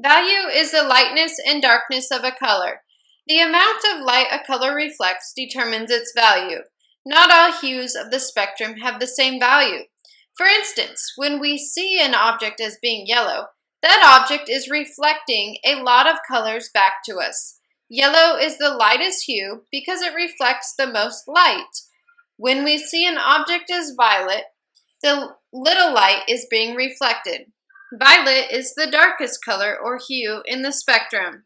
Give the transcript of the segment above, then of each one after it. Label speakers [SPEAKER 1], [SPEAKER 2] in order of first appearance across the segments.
[SPEAKER 1] Value is the lightness and darkness of a color. The amount of light a color reflects determines its value. Not all hues of the spectrum have the same value. For instance, when we see an object as being yellow, that object is reflecting a lot of colors back to us. Yellow is the lightest hue because it reflects the most light. When we see an object as violet, the little light is being reflected. Violet is the darkest color or hue in the spectrum.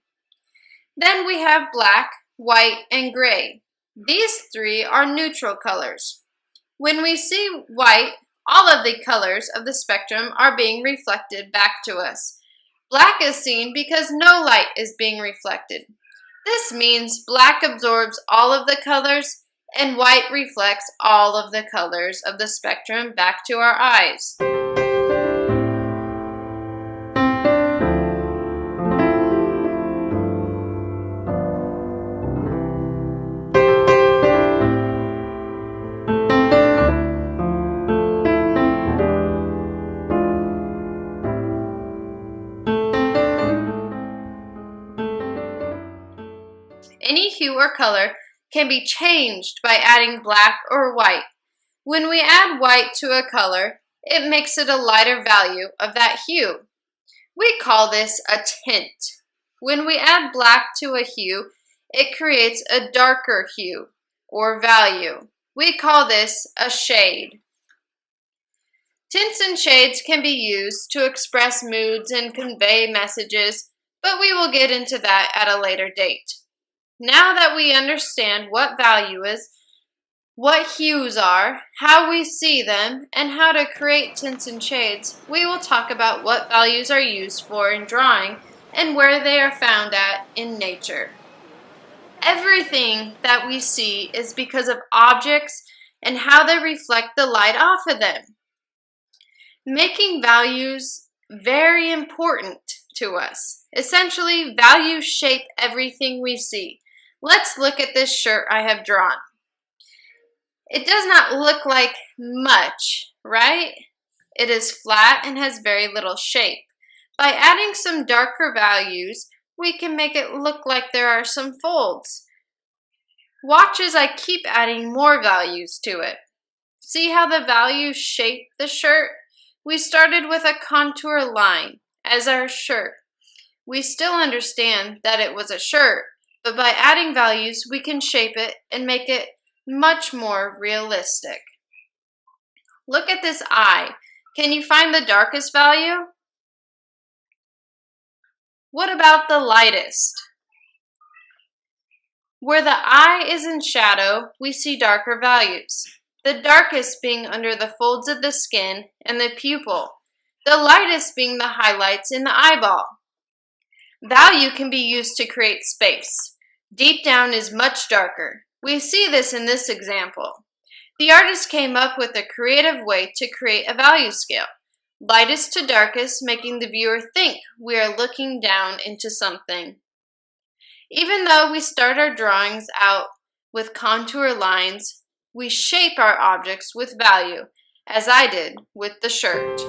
[SPEAKER 1] Then we have black, white, and gray. These three are neutral colors. When we see white, all of the colors of the spectrum are being reflected back to us. Black is seen because no light is being reflected. This means black absorbs all of the colors and white reflects all of the colors of the spectrum back to our eyes. Any hue or color can be changed by adding black or white. When we add white to a color, it makes it a lighter value of that hue. We call this a tint. When we add black to a hue, it creates a darker hue or value. We call this a shade. Tints and shades can be used to express moods and convey messages, but we will get into that at a later date. Now that we understand what value is, what hues are, how we see them, and how to create tints and shades, we will talk about what values are used for in drawing and where they are found at in nature. Everything that we see is because of objects and how they reflect the light off of them, making values very important to us. Essentially, values shape everything we see. Let's look at this shirt I have drawn. It does not look like much, right? It is flat and has very little shape. By adding some darker values, we can make it look like there are some folds. Watch as I keep adding more values to it. See how the values shape the shirt? We started with a contour line as our shirt. We still understand that it was a shirt, but by adding values, we can shape it and make it much more realistic. Look at this eye. Can you find the darkest value? What about the lightest? Where the eye is in shadow, we see darker values. The darkest being under the folds of the skin and the pupil. The lightest being the highlights in the eyeball. Value can be used to create space. Deep down is much darker. We see this in this example. The artist came up with a creative way to create a value scale. Lightest to darkest, making the viewer think we are looking down into something. Even though we start our drawings out with contour lines, we shape our objects with value, as I did with the shirt.